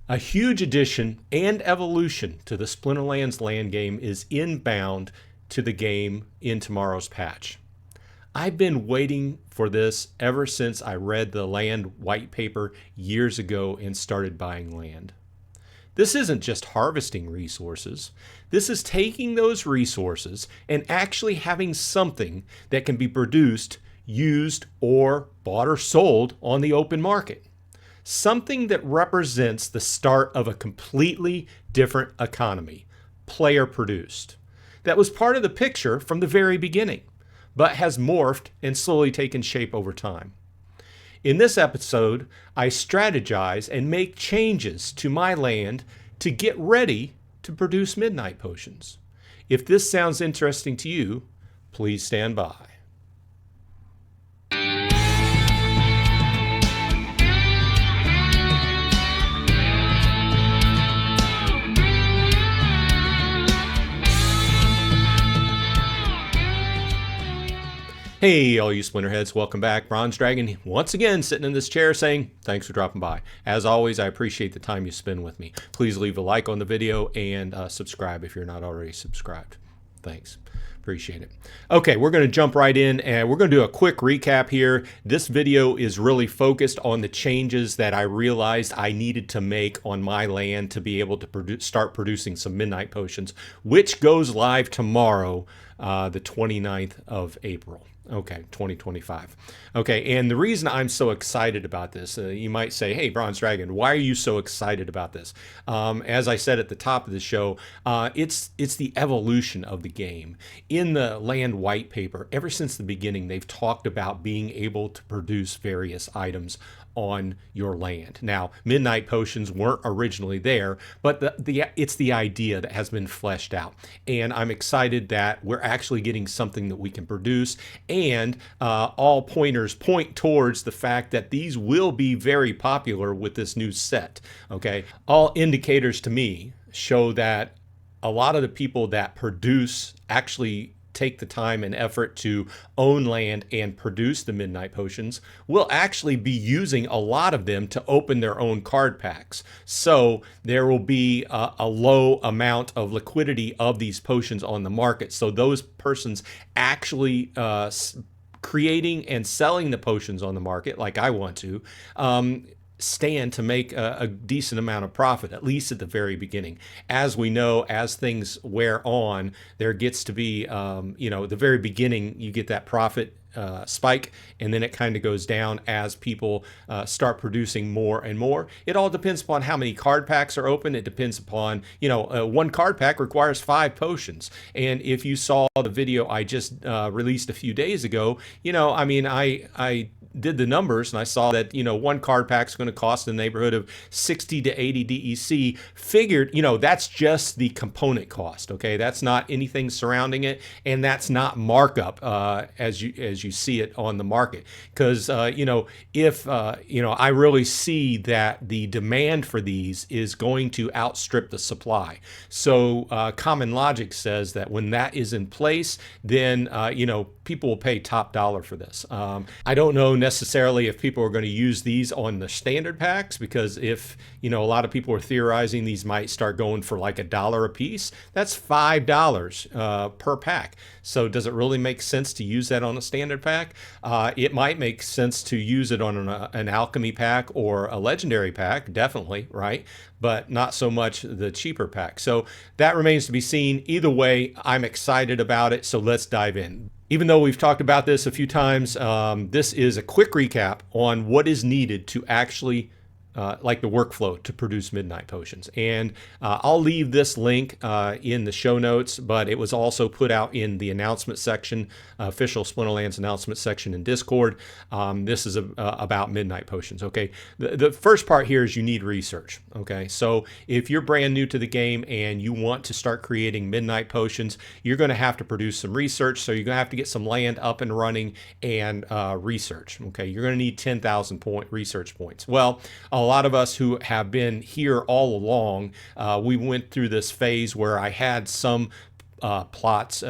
A huge addition and evolution to the Splinterlands Land game is inbound to the game in tomorrow's patch. I've been waiting for this ever since I read the land white paper years ago and started buying land. This isn't just harvesting resources. This is taking those resources and actually having something that can be produced, used, or bought or sold on the open market. Something that represents the start of a completely different economy, player produced. That was part of the picture from the very beginning, but has morphed and slowly taken shape over time. In this episode, I strategize and make changes to my land to get ready to produce midnight potions. If this sounds interesting to you, please stand by. Hey, all you Splinterheads, welcome back. Bronze Dragon once again sitting in this chair saying, thanks for dropping by. As always, I appreciate the time you spend with me. Please leave a like on the video and subscribe if you're not already subscribed. Thanks. Appreciate it. Okay, we're going to jump right in and we're going to do a quick recap here. This video is really focused on the changes that I realized I needed to make on my land to be able to start producing some midnight potions, which goes live tomorrow, the 29th of April. Okay, 2025. Okay, and the reason I'm so excited about this, you might say, hey, Bronze Dragon, why are you so excited about this? As I said at the top of the show, it's the evolution of the game. In the land white paper, ever since the beginning, they've talked about being able to produce various items on your land. Now, midnight potions weren't originally there, but it's the idea that has been fleshed out. And I'm excited that we're actually getting something that we can produce, and all pointers point towards the fact that these will be very popular with this new set. Okay, all indicators to me show that a lot of the people that produce actually take the time and effort to own land and produce the midnight potions will actually be using a lot of them to open their own card packs. So there will be a low amount of liquidity of these potions on the market. So those persons actually creating and selling the potions on the market, like I want to, stand to make a decent amount of profit, at least at the very beginning. As we know, as things wear on, there gets to be, the very beginning, you get that profit spike, and then it kind of goes down as people start producing more and more. It all depends upon how many card packs are open. It depends upon, one card pack requires 5 potions. And if you saw the video I just released a few days ago, I did the numbers and I saw that, one card pack is going to cost in the neighborhood of 60 to 80 DEC. Figured, that's just the component cost. Okay, that's not anything surrounding it, and that's not markup as you see it on the market. Because if I really see that the demand for these is going to outstrip the supply. So common logic says that when that is in place, then people will pay top dollar for this. I don't know necessarily if people are going to use these on the standard packs, because if a lot of people are theorizing these might start going for like $1 a piece, that's $5 per pack. So does it really make sense to use that on a standard pack? It might make sense to use it on an alchemy pack or a legendary pack, definitely, right? But not so much the cheaper pack. So that remains to be seen. Either way, I'm excited about it, so let's dive in. Even though we've talked about this a few times, this is a quick recap on what is needed to actually like the workflow to produce midnight potions. And I'll leave this link in the show notes, but it was also put out in the announcement section, official Splinterlands announcement section in Discord. This is about midnight potions. Okay, the first part here is you need research. Okay, so if you're brand new to the game and you want to start creating midnight potions, you're going to have to produce some research. So you're going to have to get some land up and running and research. Okay, you're going to need 10,000 research points. Well, a lot of us who have been here all along, we went through this phase where I had some plots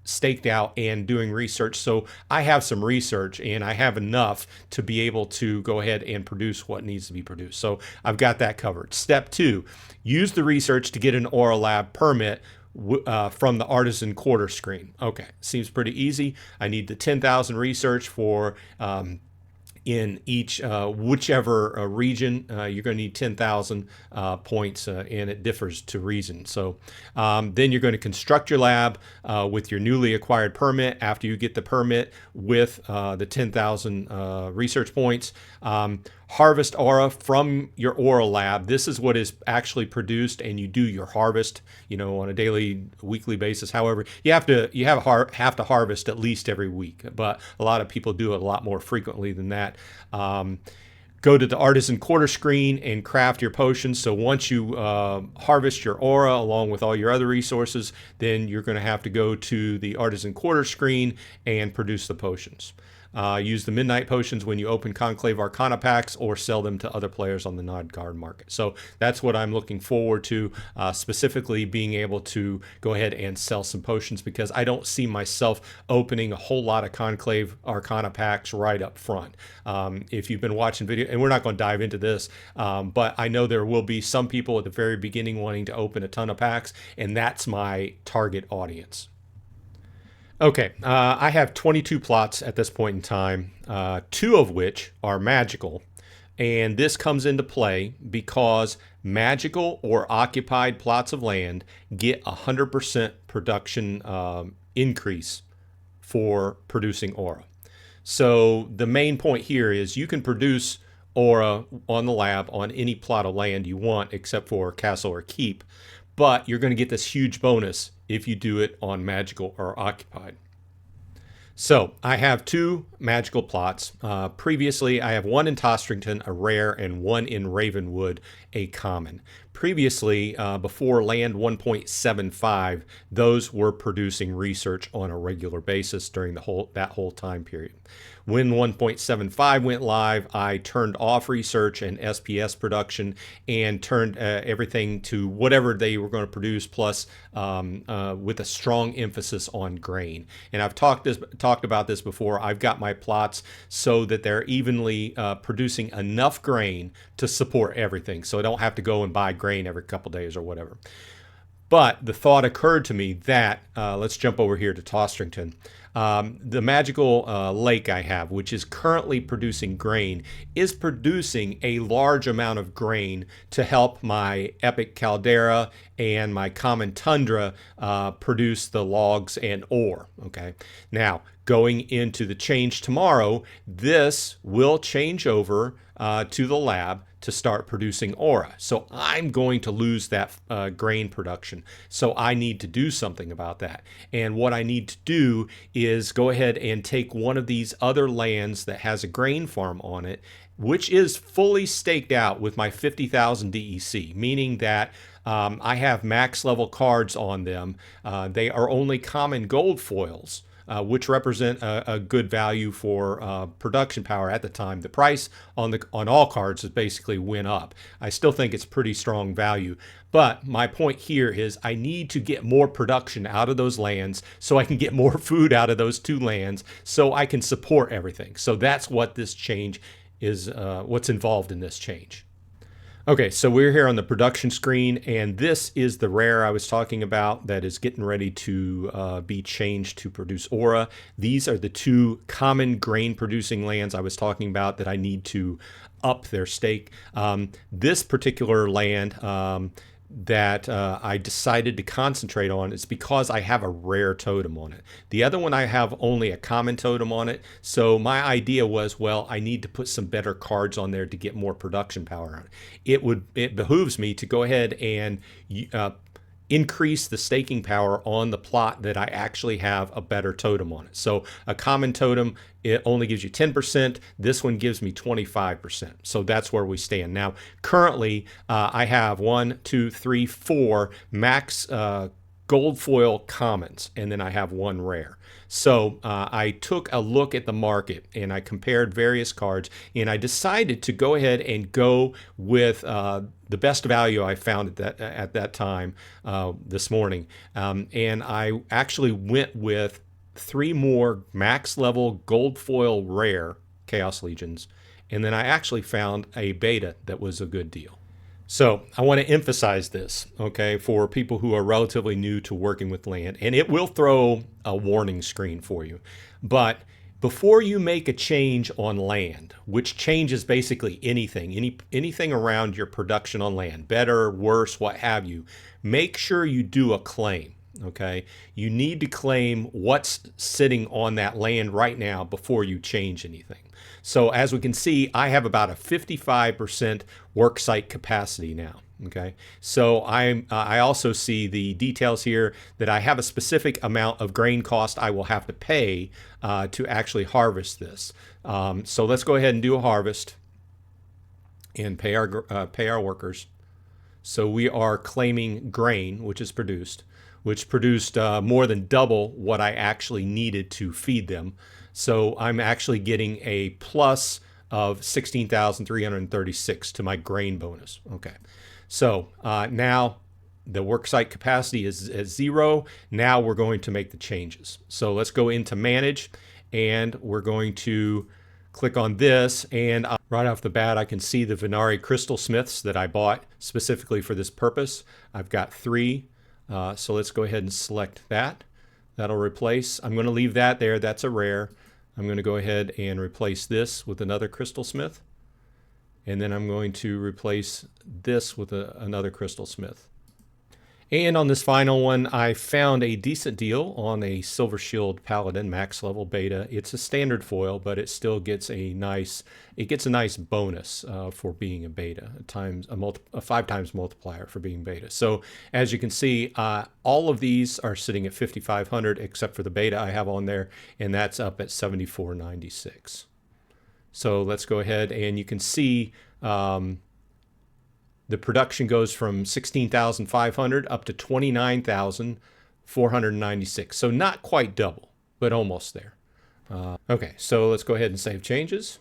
staked out and doing research. So I have some research and I have enough to be able to go ahead and produce what needs to be produced. So I've got that covered. Step 2, use the research to get an Aura Lab permit from the artisan quarter screen. Okay, seems pretty easy. I need the 10,000 research for in each whichever region. You're going to need 10,000 points, and it differs to region. So then you're going to construct your lab with your newly acquired permit. After you get the permit with the 10,000 research points, harvest aura from your aura lab. This is what is actually produced, and you do your harvest, on a daily, weekly basis. However, you have to harvest at least every week, but a lot of people do it a lot more frequently than that. Go to the artisan quarter screen and craft your potions. So once you harvest your aura along with all your other resources, then you're going to have to go to the artisan quarter screen and produce the potions. Use the midnight potions when you open Conclave Arcana packs or sell them to other players on the non-card market. So that's what I'm looking forward to, specifically being able to go ahead and sell some potions, because I don't see myself opening a whole lot of Conclave Arcana packs right up front. If you've been watching video, and we're not going to dive into this, but I know there will be some people at the very beginning wanting to open a ton of packs, and that's my target audience. Okay, I have 22 plots at this point in time, 2 of which are magical, and this comes into play because magical or occupied plots of land get 100% production increase for producing aura. So the main point here is you can produce aura on the lab on any plot of land you want except for castle or keep, but you're going to get this huge bonus if you do it on magical or occupied. So I have 2 magical plots. Previously, I have 1 in Tostrington, a rare, and 1 in Ravenwood, a common. Previously, before land 1.75, those were producing research on a regular basis during that whole time period. When 1.75 went live, I turned off research and SPS production and turned everything to whatever they were going to produce, plus with a strong emphasis on grain. And I've talked about this before. I've got my plots so that they're evenly producing enough grain to support everything, so I don't have to go and buy grain every couple days or whatever. But the thought occurred to me that, let's jump over here to Tostrington. The magical lake I have, which is currently producing grain, is producing a large amount of grain to help my epic caldera and my common tundra produce the logs and ore. Okay, now going into the change tomorrow, this will change over to the lab to start producing aura. So I'm going to lose that grain production. So I need to do something about that. And what I need to do is go ahead and take one of these other lands that has a grain farm on it, which is fully staked out with my 50,000 DEC, meaning that I have max level cards on them. They are only common gold foils, which represent a good value for production power at the time. The price on all cards has basically went up. I still think it's pretty strong value. But my point here is I need to get more production out of those lands so I can get more food out of those 2 lands so I can support everything. So that's what this change is, what's involved in this change. Okay, so we're here on the production screen, and this is the rare I was talking about that is getting ready to be changed to produce aura. These are the 2 common grain producing lands I was talking about that I need to up their stake. This particular land that I decided to concentrate on is because I have a rare totem on it. The other one I have only a common totem on it. So my idea was, well, I need to put some better cards on there to get more production power on it. It behooves me to go ahead and increase the staking power on the plot that I actually have a better totem on it. So a common totem, it only gives you 10%. This one gives me 25%. So that's where we stand. Now, currently, I have 1, 2, 3, 4 max gold foil commons, and then I have one rare. So I took a look at the market and I compared various cards, and I decided to go ahead and go with the best value I found at that time this morning. And I actually went with 3 more max level gold foil rare Chaos Legions, and then I actually found a beta that was a good deal. So I want to emphasize this, okay, for people who are relatively new to working with land, and it will throw a warning screen for you. But before you make a change on land, which changes basically anything around your production on land, better, worse, what have you, make sure you do a claim. Okay, you need to claim what's sitting on that land right now before you change anything. So as we can see, I have about a 55% worksite capacity now. Okay, so I also see the details here that I have a specific amount of grain cost I will have to pay to actually harvest this. So let's go ahead and do a harvest and pay our workers. So we are claiming grain, which produced more than double what I actually needed to feed them. So I'm actually getting a plus of 16,336 to my grain bonus. Okay, so now the worksite capacity is at 0. Now we're going to make the changes. So let's go into manage, and we're going to click on this, and right off the bat I can see the Venari crystal smiths that I bought specifically for this purpose. I've got 3. So let's go ahead and select that. That'll replace. I'm going to leave that there. That's a rare. I'm going to go ahead and replace this with another crystal smith. And then I'm going to replace this with another crystal smith. And on this final one, I found a decent deal on a Silver Shield Paladin max level beta. It's a standard foil, but it still gets a nice bonus for being a beta, a 5 times multiplier for being beta. So as you can see, all of these are sitting at 5,500 except for the beta I have on there, and that's up at 7,496. So let's go ahead, and you can see the production goes from 16,500 up to 29,496. So not quite double, but almost there. Okay, so let's go ahead and save changes.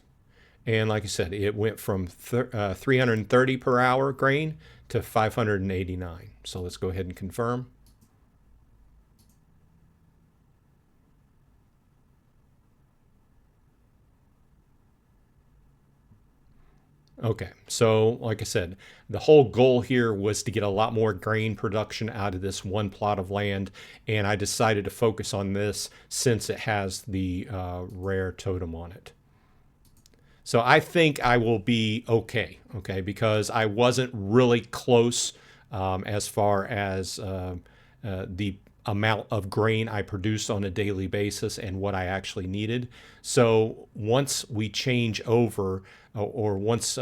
And like I said, it went from 330 per hour grain to 589. So let's go ahead and confirm. Okay, so like I said, the whole goal here was to get a lot more grain production out of this one plot of land, and I decided to focus on this since it has the rare totem on it. So I think I will be okay, because I wasn't really close as far as the amount of grain I produced on a daily basis and what I actually needed. So once we change over, or once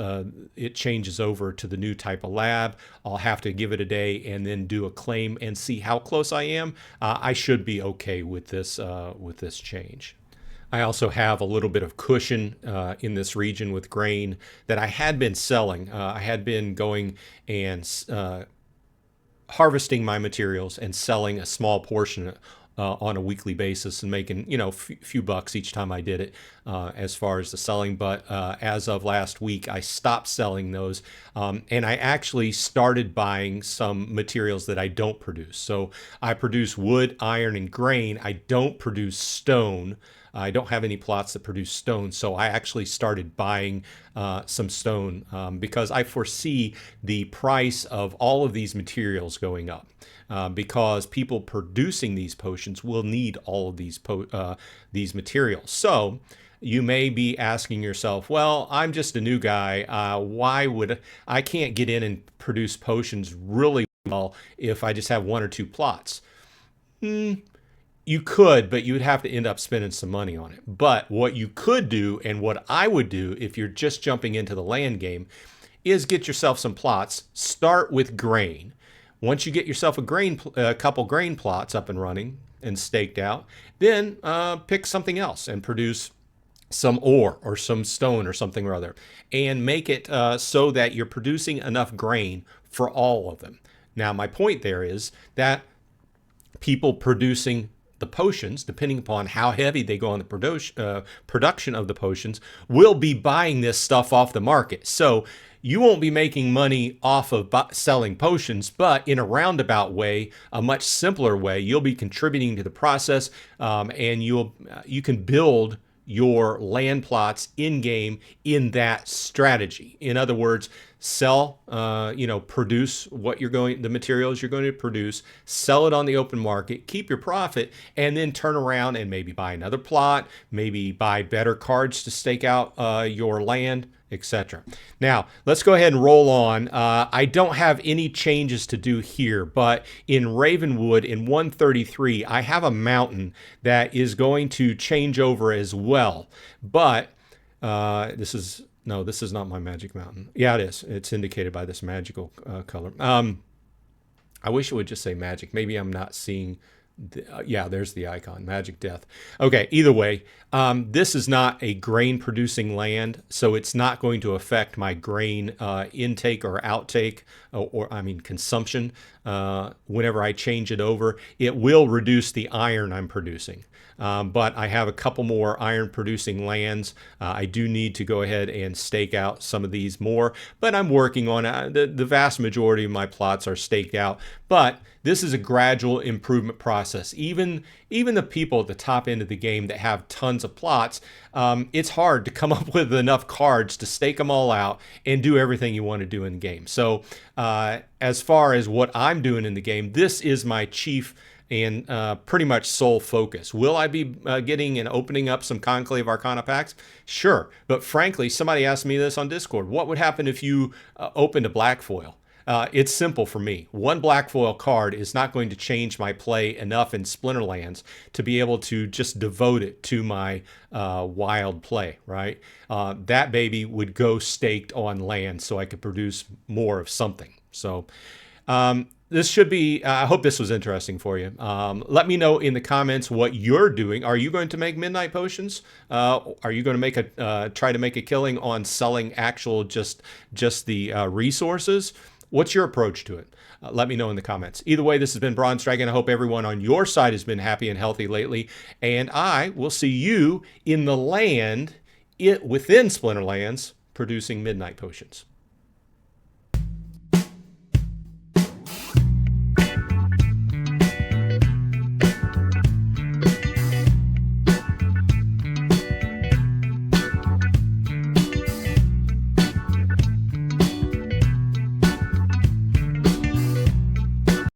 it changes over to the new type of lab, I'll have to give it a day and then do a claim and see how close I am. I should be okay with this change. I also have a little bit of cushion in this region with grain that I had been selling. I had been going and harvesting my materials and selling a small portion on a weekly basis and making, few bucks each time I did it as far as the selling. But as of last week, I stopped selling those, and I actually started buying some materials that I don't produce. So I produce wood, iron, and grain. I don't produce stone. I don't have any plots that produce stone, so I actually started buying some stone because I foresee the price of all of these materials going up because people producing these potions will need all of these materials. So you may be asking yourself, well, I'm just a new guy. Why would I can't get in and produce potions really well if I just have 1 or 2 plots? You could, but you would have to end up spending some money on it. But what you could do, and what I would do if you're just jumping into the land game, is get yourself some plots. Start with grain. Once you get yourself a couple grain plots up and running and staked out, then pick something else and produce some ore or some stone or something or other, and make it so that you're producing enough grain for all of them. Now, my point there is that people producing the potions, depending upon how heavy they go on the production of the potions, will be buying this stuff off the market. So you won't be making money off of selling potions, but in a roundabout way, a much simpler way, you'll be contributing to the process, and you can build your land plots in game in that strategy. In other words, sell, produce the materials you're going to produce, sell it on the open market, keep your profit, and then turn around and maybe buy another plot, maybe buy better cards to stake out your land, etc. Now, let's go ahead and roll on. I don't have any changes to do here, but in Ravenwood in 133, I have a mountain that is going to change over as well. But this is not my magic mountain. Yeah, it is. It's indicated by this magical color. I wish it would just say magic. Maybe I'm not seeing... yeah, there's the icon, Magic Death. Okay, either way, this is not a grain producing land, so it's not going to affect my grain intake or outtake, or consumption. Whenever I change it over, it will reduce the iron I'm producing. But I have a couple more iron producing lands. I do need to go ahead and stake out some of these more, but I'm working on it. The vast majority of my plots are staked out, but this is a gradual improvement process. Even the people at the top end of the game that have tons of plots, it's hard to come up with enough cards to stake them all out and do everything you want to do in the game. So as far as what I'm doing in the game, this is my chief and pretty much sole focus. Will I be getting and opening up some Conclave Arcana packs? Sure, but frankly, somebody asked me this on Discord. What would happen if you opened a black foil? It's simple for me. One black foil card is not going to change my play enough in Splinterlands to be able to just devote it to my wild play, right? That baby would go staked on land so I could produce more of something. So this should be, I hope this was interesting for you. Let me know in the comments what you're doing. Are you going to make midnight potions? Are you going to try to make a killing on selling actual just the resources? What's your approach to it? Let me know in the comments. Either way, this has been Bronze Dragon. I hope everyone on your side has been happy and healthy lately. And I will see you in the land within Splinterlands producing midnight potions.